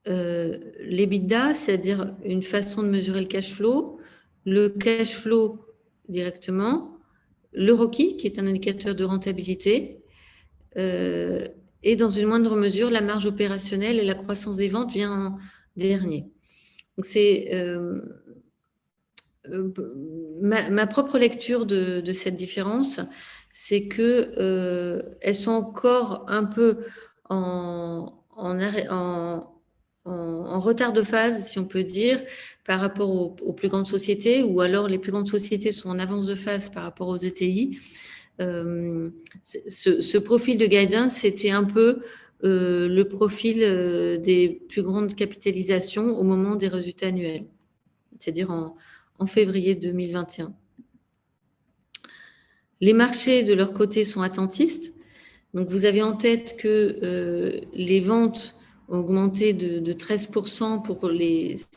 l'EBITDA, c'est-à-dire une façon de mesurer le cash flow directement, le ROCI, qui est un indicateur de rentabilité, et dans une moindre mesure, la marge opérationnelle et la croissance des ventes vient en dernier. Donc, c'est ma propre lecture de cette différence, c'est que elles sont encore un peu en retard de phase, si on peut dire, par rapport aux plus grandes sociétés, ou alors les plus grandes sociétés sont en avance de phase par rapport aux ETI. Ce profil de guidance, c'était un peu le profil des plus grandes capitalisations au moment des résultats annuels, c'est-à-dire en février 2021. Les marchés, de leur côté, sont attentistes. Donc, vous avez en tête que les ventes ont augmenté de 13% pour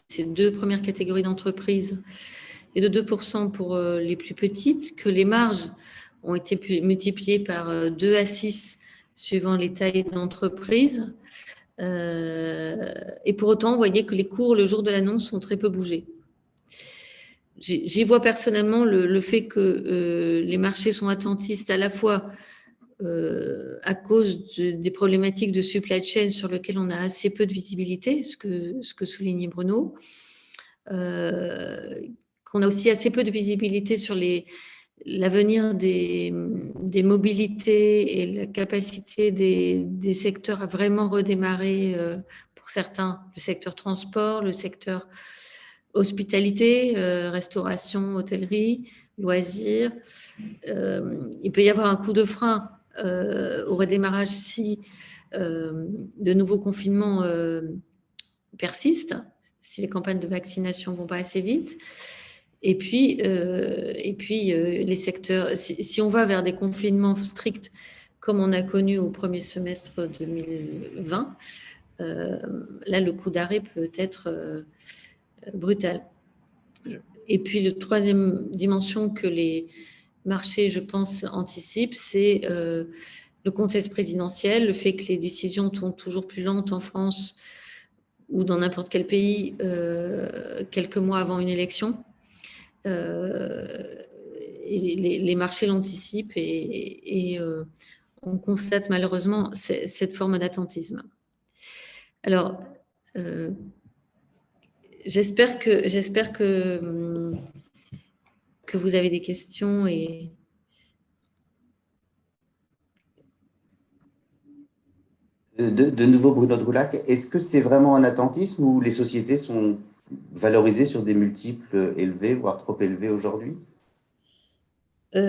ces 2 premières catégories d'entreprises et de 2% pour les plus petites, que les marges ont été multipliées par 2 à 6 suivant les tailles d'entreprise. Et pour autant, vous voyez que les cours, le jour de l'annonce, ont très peu bougé. J'y vois personnellement le fait que les marchés sont attentistes à la fois à cause des problématiques de supply chain sur lesquelles on a assez peu de visibilité, ce que soulignait Bruno, qu'on a aussi assez peu de visibilité sur l'avenir des mobilités et la capacité des secteurs à vraiment redémarrer, pour certains, le secteur transport, le secteur hospitalité, restauration, hôtellerie, loisirs. Il peut y avoir un coup de frein au redémarrage si de nouveaux confinements persistent, si les campagnes de vaccination ne vont pas assez vite. Et puis les secteurs, si on va vers des confinements stricts comme on a connu au premier semestre 2020, là, le coup d'arrêt peut être brutal. Et puis, la troisième dimension que les marchés, je pense, anticipent, c'est le contexte présidentiel, le fait que les décisions tournent toujours plus lentes en France ou dans n'importe quel pays quelques mois avant une élection. Et les marchés l'anticipent et on constate malheureusement cette forme d'attentisme. Alors, j'espère que vous avez des questions et De nouveau, Bruno de Roulac, est-ce que c'est vraiment un attentisme ou les sociétés sont valorisées sur des multiples élevés, voire trop élevés aujourd'hui? J'ai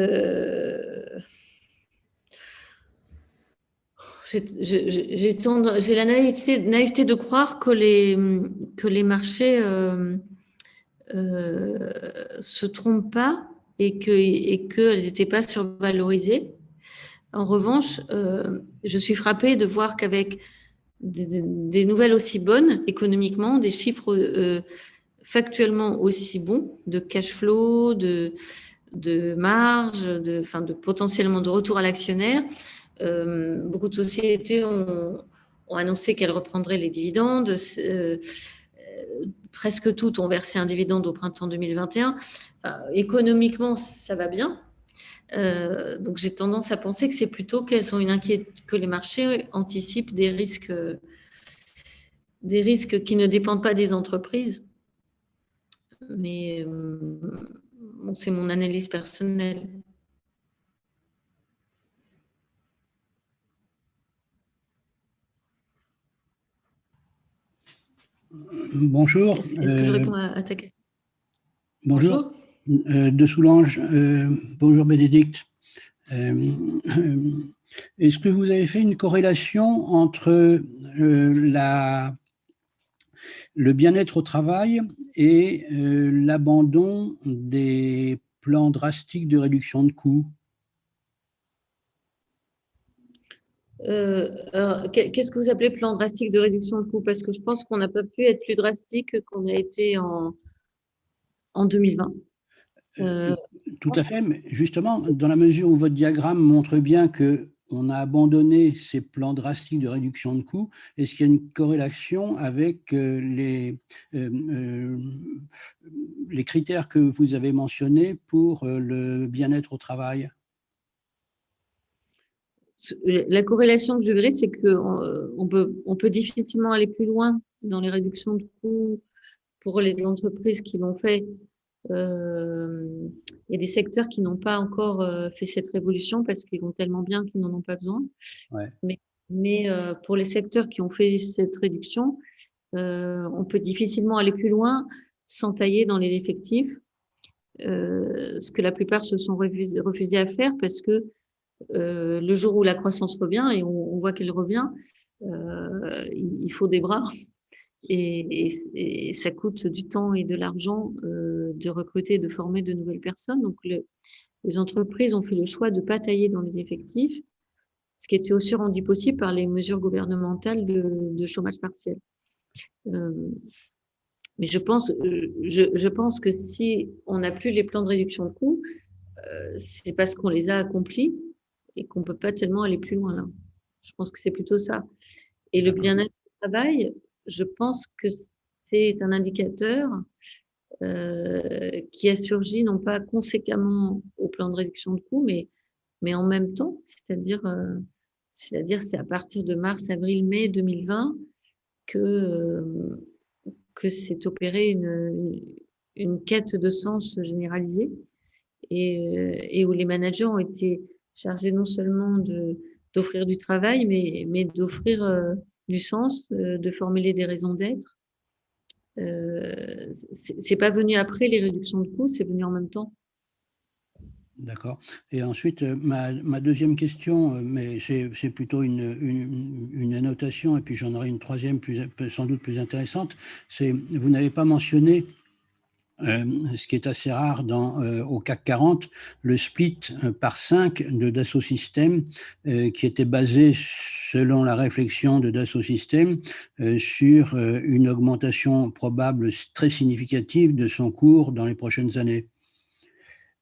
la naïveté de croire que les marchés se trompent pas et qu'elles n'étaient pas survalorisées. En revanche, je suis frappée de voir qu'avec des nouvelles aussi bonnes économiquement, des chiffres factuellement aussi bons de cash flow, de marge, de potentiellement de retour à l'actionnaire, beaucoup de sociétés ont annoncé qu'elles reprendraient les dividendes. Presque toutes ont versé un dividende au printemps 2021. Économiquement, ça va bien. Donc, j'ai tendance à penser que c'est plutôt qu'elles ont une inquiétude, que les marchés anticipent des risques qui ne dépendent pas des entreprises. Mais bon, c'est mon analyse personnelle. Bonjour. Est-ce que je réponds à ta question? Bonjour. De Soulanges. Bonjour Bénédicte. Est-ce que vous avez fait une corrélation entre le bien-être au travail et l'abandon des plans drastiques de réduction de coûts? Qu'est-ce que vous appelez plan drastique de réduction de coûts? Parce que je pense qu'on n'a pas pu être plus drastique qu'on a été en 2020. Tout à fait, mais justement, dans la mesure où votre diagramme montre bien qu'on a abandonné ces plans drastiques de réduction de coûts, est-ce qu'il y a une corrélation avec les critères que vous avez mentionnés pour le bien-être au travail? La corrélation que je verrais, c'est qu'on peut difficilement aller plus loin dans les réductions de coûts pour les entreprises qui l'ont fait. Il y a des secteurs qui n'ont pas encore fait cette révolution parce qu'ils vont tellement bien qu'ils n'en ont pas besoin. Ouais. Mais pour les secteurs qui ont fait cette réduction, on peut difficilement aller plus loin sans tailler dans les effectifs, ce que la plupart se sont refusés à faire parce que le jour où la croissance revient, et on voit qu'elle revient, il faut des bras. Et ça coûte du temps et de l'argent de recruter, de former de nouvelles personnes. Donc, les entreprises ont fait le choix de ne pas tailler dans les effectifs, ce qui était aussi rendu possible par les mesures gouvernementales de chômage partiel. Mais je pense que si on n'a plus les plans de réduction de coûts, c'est parce qu'on les a accomplis et qu'on ne peut pas tellement aller plus loin là. Je pense que c'est plutôt ça. Et le bien-être au travail, je pense que c'est un indicateur qui a surgi non pas conséquemment au plan de réduction de coûts, mais en même temps, c'est-à-dire c'est à partir de mars, avril, mai 2020 que s'est opérée une quête de sens généralisée et où les managers ont été chargés non seulement d'offrir du travail, mais d'offrir du sens, de formuler des raisons d'être. C'est pas venu après les réductions de coûts, c'est venu en même temps. D'accord. Et ensuite, ma deuxième question, mais c'est plutôt une annotation, et puis j'en aurai une troisième sans doute plus intéressante, c'est vous n'avez pas mentionné ce qui est assez rare au CAC 40, le split par 5 de Dassault Systèmes, qui était basé, selon la réflexion de Dassault Systèmes, sur une augmentation probable très significative de son cours dans les prochaines années.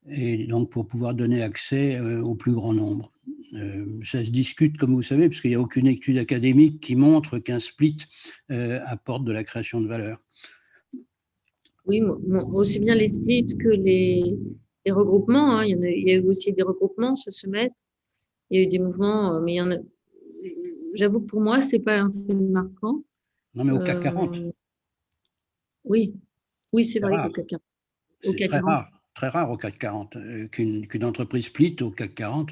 Et donc pour pouvoir donner accès au plus grand nombre. Ça se discute, comme vous savez, parce qu'il n'y a aucune étude académique qui montre qu'un split apporte de la création de valeur. Oui, aussi bien les splits que les regroupements. Hein. Il y a eu aussi des regroupements ce semestre. Il y a eu des mouvements, mais il y en a. J'avoue que pour moi, c'est pas un fait marquant. Non, mais au CAC 40. Oui, c'est vrai qu'au CAC 40. C'est très rare au CAC 40 qu'une entreprise split au CAC 40.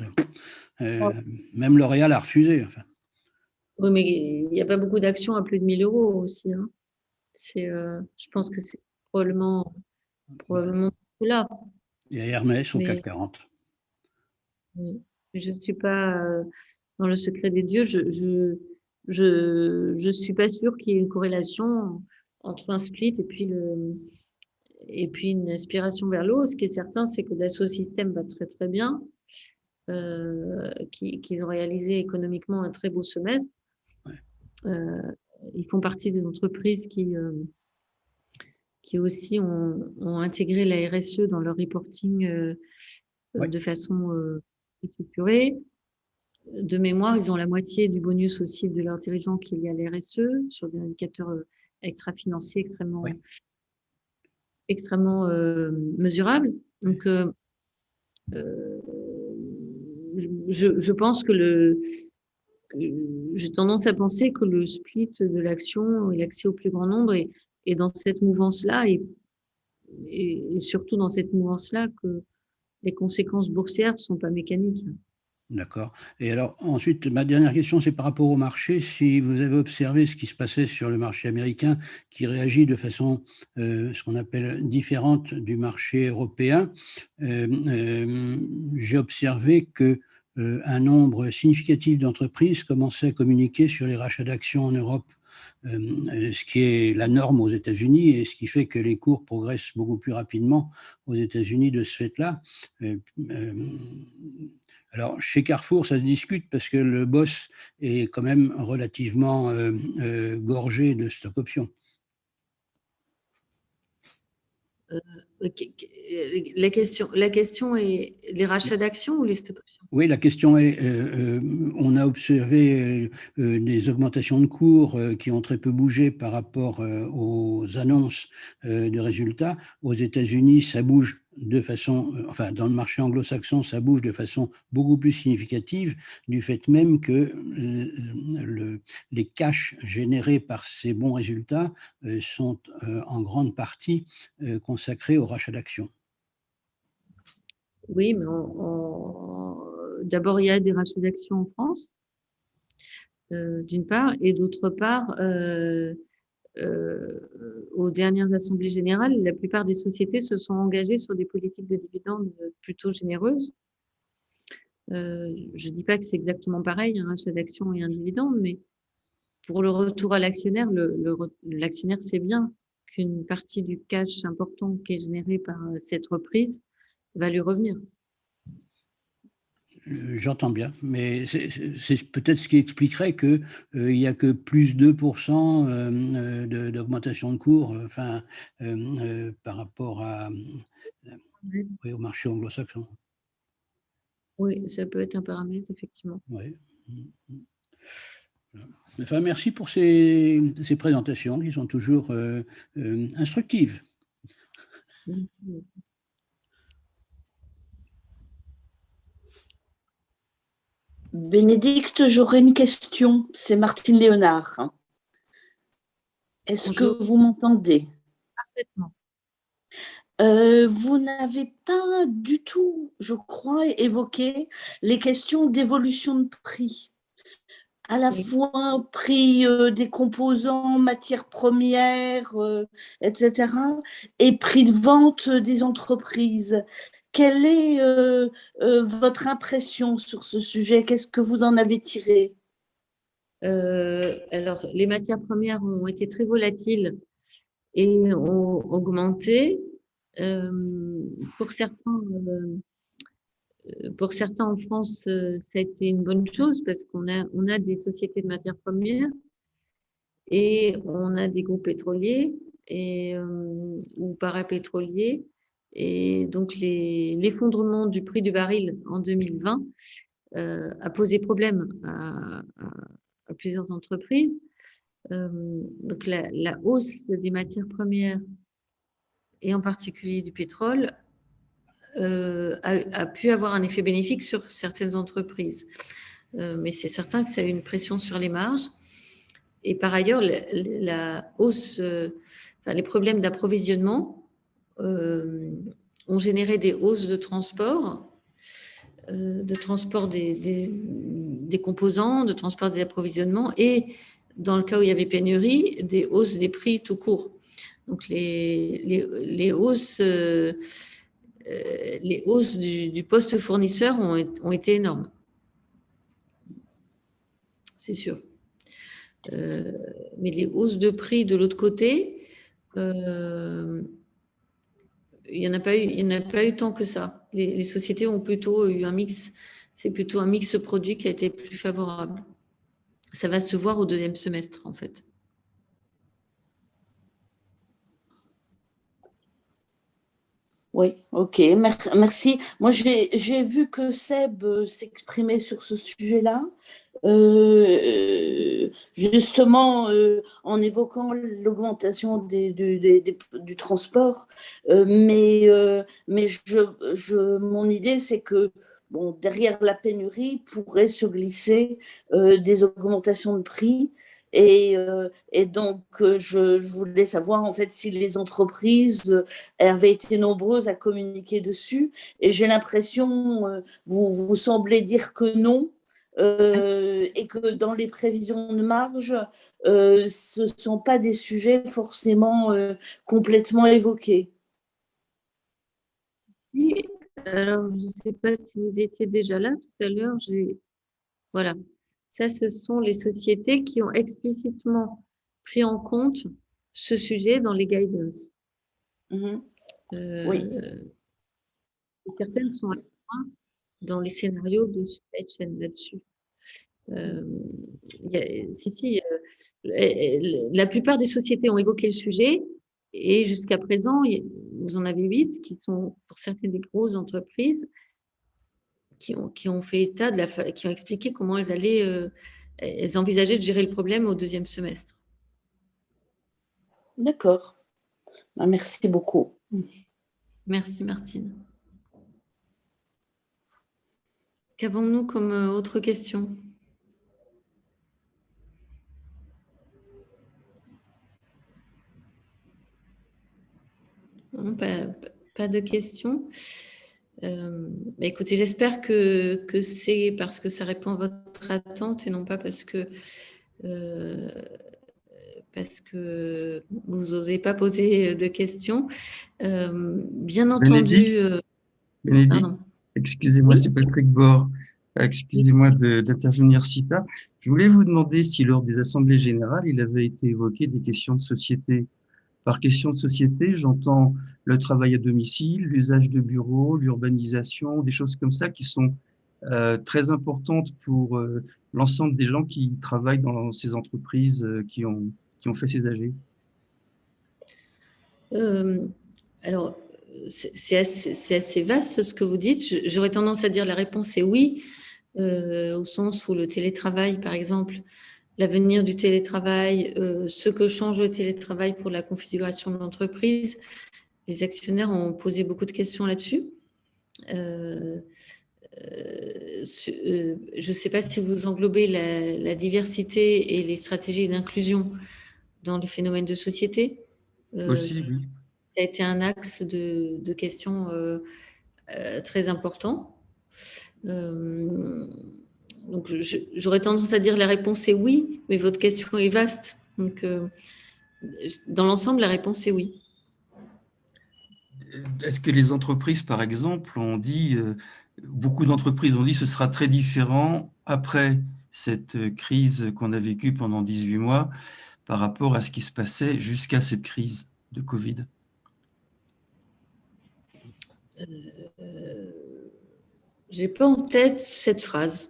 Même L'Oréal a refusé. Enfin. Oui, mais il n'y a pas beaucoup d'actions à plus de 1 000 € aussi. Hein. Je pense que c'est probablement là. Il y a Hermès au CAC 40. Oui. Je ne suis pas dans le secret des dieux. Je suis pas sûre qu'il y ait une corrélation entre un split et puis une aspiration vers le haut. Ce qui est certain, c'est que Dassault Systèmes va très très bien, qu'ils ont réalisé économiquement un très beau semestre. Ouais. Ils font partie des entreprises qui aussi ont intégré la RSE dans leur reporting de façon structurée. De mémoire, ils ont la moitié du bonus aussi de leurs dirigeants qui est lié à la RSE sur des indicateurs extra-financiers extrêmement mesurables. Donc, je pense que j'ai tendance à penser que le split de l'action et l'accès au plus grand nombre est dans cette mouvance-là et surtout dans cette mouvance-là que les conséquences boursières ne sont pas mécaniques. D'accord. Et alors, ensuite, ma dernière question, c'est par rapport au marché. Si vous avez observé ce qui se passait sur le marché américain, qui réagit de façon, ce qu'on appelle différente du marché européen, j'ai observé que un nombre significatif d'entreprises commençaient à communiquer sur les rachats d'actions en Europe, ce qui est la norme aux États-Unis et ce qui fait que les cours progressent beaucoup plus rapidement aux États-Unis de ce fait-là. Alors, chez Carrefour, ça se discute parce que le boss est quand même relativement gorgé de stock options. La question est les rachats d'actions ou les stock options? Oui, la question est, on a observé des augmentations de cours qui ont très peu bougé par rapport aux annonces de résultats. Aux États-Unis, ça bouge de façon, enfin dans le marché anglo-saxon, ça bouge de façon beaucoup plus significative, du fait même que les cash générés par ces bons résultats sont en grande partie consacrés au rachat d'actions. Oui, mais d'abord, il y a des rachats d'actions en France, d'une part, et d'autre part, aux dernières assemblées générales, la plupart des sociétés se sont engagées sur des politiques de dividendes plutôt généreuses. Je ne dis pas que c'est exactement pareil, un rachat d'actions et un dividende, mais pour le retour à l'actionnaire, l'actionnaire sait bien qu'une partie du cash important qui est généré par cette reprise va lui revenir. J'entends bien, mais c'est peut-être ce qui expliquerait qu'il n'y a que plus 2% d'augmentation de cours par rapport au marché anglo-saxon. Oui, ça peut être un paramètre, effectivement. Oui. Enfin, merci pour ces présentations qui sont toujours instructives. Bénédicte, j'aurais une question. C'est Martine Léonard. Est-ce que vous m'entendez? Parfaitement. Vous n'avez pas du tout, je crois, évoqué les questions d'évolution de prix. À la fois prix des composants, matières premières, etc., et prix de vente des entreprises. Quelle est votre impression sur ce sujet? Qu'est-ce que vous en avez tiré? Alors, les matières premières ont été très volatiles et ont augmenté. Pour certains, en France, ça a été une bonne chose parce qu'on a des sociétés de matières premières et on a des groupes pétroliers ou parapétroliers. Et donc, l'effondrement du prix du baril en 2020 a posé problème à plusieurs entreprises. Donc, la hausse des matières premières, et en particulier du pétrole, a pu avoir un effet bénéfique sur certaines entreprises. Mais c'est certain que ça a eu une pression sur les marges. Et par ailleurs, la hausse, les problèmes d'approvisionnement ont généré des hausses de transport des composants, de transport des approvisionnements et, dans le cas où il y avait pénurie, des hausses des prix tout court. Donc, les hausses du poste fournisseur ont été énormes. C'est sûr. Mais les hausses de prix de l'autre côté, il n'y en a pas eu tant que ça. Les sociétés ont plutôt eu un mix. C'est plutôt un mix produit qui a été plus favorable. Ça va se voir au deuxième semestre, en fait. Oui, ok, merci. Moi, j'ai vu que Seb s'exprimait sur ce sujet-là, justement en évoquant l'augmentation du transport. Mais mon idée, c'est que bon, derrière la pénurie pourrait se glisser des augmentations de prix. Et donc, je voulais savoir en fait si les entreprises avaient été nombreuses à communiquer dessus. Et j'ai l'impression, vous semblez dire que non, et que dans les prévisions de marge, ce ne sont pas des sujets forcément complètement évoqués. Oui, alors, je ne sais pas si vous étiez déjà là tout à l'heure. Voilà. Ça, ce sont les sociétés qui ont explicitement pris en compte ce sujet dans les guidance. Oui. Certaines sont à loin dans les scénarios de supply chain là-dessus. La plupart des sociétés ont évoqué le sujet et jusqu'à présent, vous en avez 8 qui sont pour certaines des grosses entreprises qui ont fait état qui ont expliqué comment elles envisageaient de gérer le problème au deuxième semestre. D'accord. Merci beaucoup. Merci Martine. Qu'avons-nous comme autre question ? Non, pas de questions. Écoutez, j'espère que c'est parce que ça répond à votre attente et non pas parce que vous n'osez pas poser de questions. Bien entendu. Bénédicte, excusez-moi, Oui. c'est Patrick Bord. Excusez-moi d'intervenir si tard. Je voulais vous demander si lors des assemblées générales, il avait été évoqué des questions de société. Par question de société, j'entends le travail à domicile, l'usage de bureaux, l'urbanisation, des choses comme ça qui sont très importantes pour l'ensemble des gens qui travaillent dans ces entreprises qui ont fait ces AG. Alors, c'est assez vaste ce que vous dites. J'aurais tendance à dire la réponse est oui, au sens où le télétravail, par exemple, l'avenir du télétravail, ce que change le télétravail pour la configuration de l'entreprise. Les actionnaires ont posé beaucoup de questions là-dessus. Je ne sais pas si vous englobez la diversité et les stratégies d'inclusion dans les phénomènes de société. Aussi, oui. Ça a été un axe de questions très important. Donc, j'aurais tendance à dire la réponse est oui, mais votre question est vaste. Donc, dans l'ensemble, la réponse est oui. Est-ce que les entreprises, par exemple, ont dit, beaucoup d'entreprises ont dit ce sera très différent après cette crise qu'on a vécue pendant 18 mois par rapport à ce qui se passait jusqu'à cette crise de Covid? J'ai pas en tête cette phrase.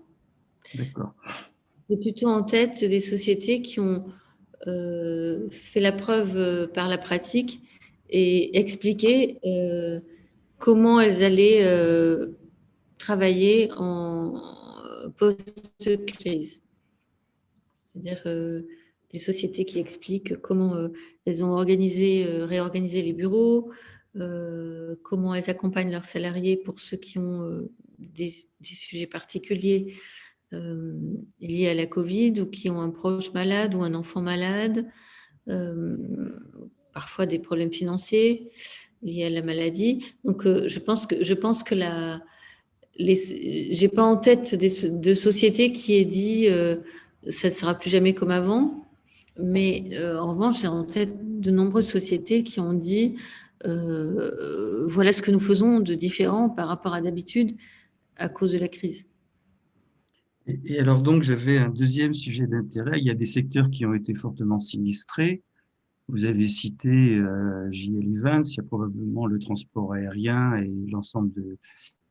D'accord. J'ai plutôt en tête des sociétés qui ont fait la preuve par la pratique et expliqué comment elles allaient travailler en post-crise. C'est-à-dire des sociétés qui expliquent comment elles ont réorganisé les bureaux, comment elles accompagnent leurs salariés pour ceux qui ont des sujets particuliers liés à la Covid ou qui ont un proche malade ou un enfant malade, parfois des problèmes financiers liés à la maladie. Donc, je pense que j'ai pas en tête de société qui ait dit ça ne sera plus jamais comme avant, mais en revanche, j'ai en tête de nombreuses sociétés qui ont dit voilà ce que nous faisons de différent par rapport à d'habitude à cause de la crise. Et alors donc, j'avais un deuxième sujet d'intérêt. Il y a des secteurs qui ont été fortement sinistrés. Vous avez cité J.L. Evans, il y a probablement le transport aérien et l'ensemble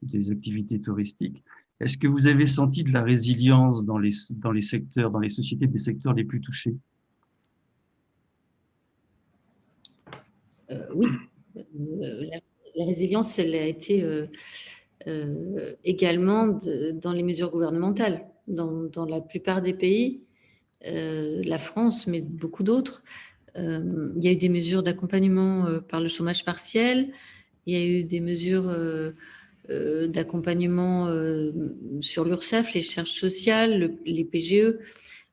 des activités touristiques. Est-ce que vous avez senti de la résilience dans les secteurs, dans les sociétés des secteurs les plus touchés? Oui, la résilience, elle a été également dans les mesures gouvernementales. Dans la plupart des pays, la France, mais beaucoup d'autres, il y a eu des mesures d'accompagnement par le chômage partiel, il y a eu des mesures d'accompagnement sur l'URSSAF, les charges sociales, les PGE.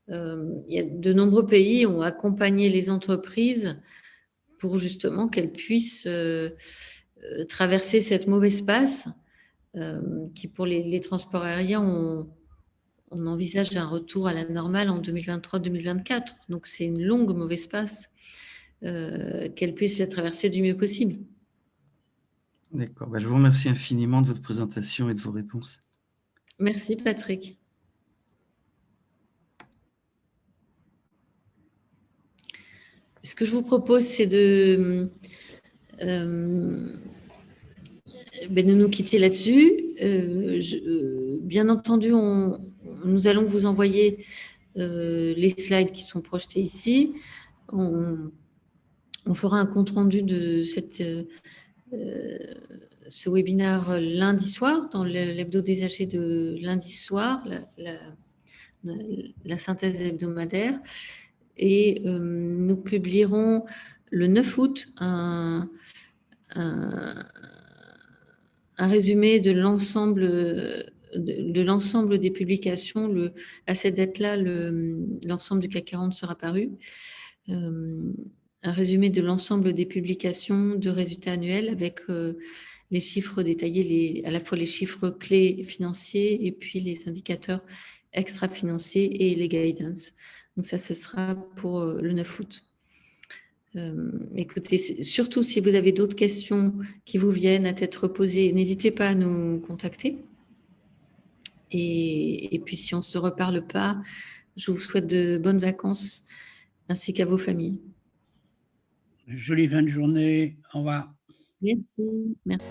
Il y a de nombreux pays ont accompagné les entreprises pour justement qu'elles puissent traverser cette mauvaise passe qui, pour les transports aériens, on envisage un retour à la normale en 2023-2024. Donc, c'est une longue mauvaise passe qu'elles puissent la traverser du mieux possible. D'accord. Je vous remercie infiniment de votre présentation et de vos réponses. Merci, Patrick. Ce que je vous propose, c'est de nous quitter là-dessus. Bien entendu, nous allons vous envoyer les slides qui sont projetés ici. On fera un compte-rendu de ce webinaire lundi soir, dans l'hebdo des AG de lundi soir, la synthèse hebdomadaire. Et nous publierons le 9 août un résumé de l'ensemble des publications. À cette date-là, l'ensemble du CAC 40 sera paru. Un résumé de l'ensemble des publications de résultats annuels avec les chiffres détaillés, à la fois les chiffres clés financiers et puis les indicateurs extra-financiers et les guidance. Donc ça, ce sera pour le 9 août. Écoutez, surtout si vous avez d'autres questions qui vous viennent à tête reposée, n'hésitez pas à nous contacter. Et puis, si on ne se reparle pas, je vous souhaite de bonnes vacances ainsi qu'à vos familles. Jolie fin de journée. Au revoir. Merci. Merci.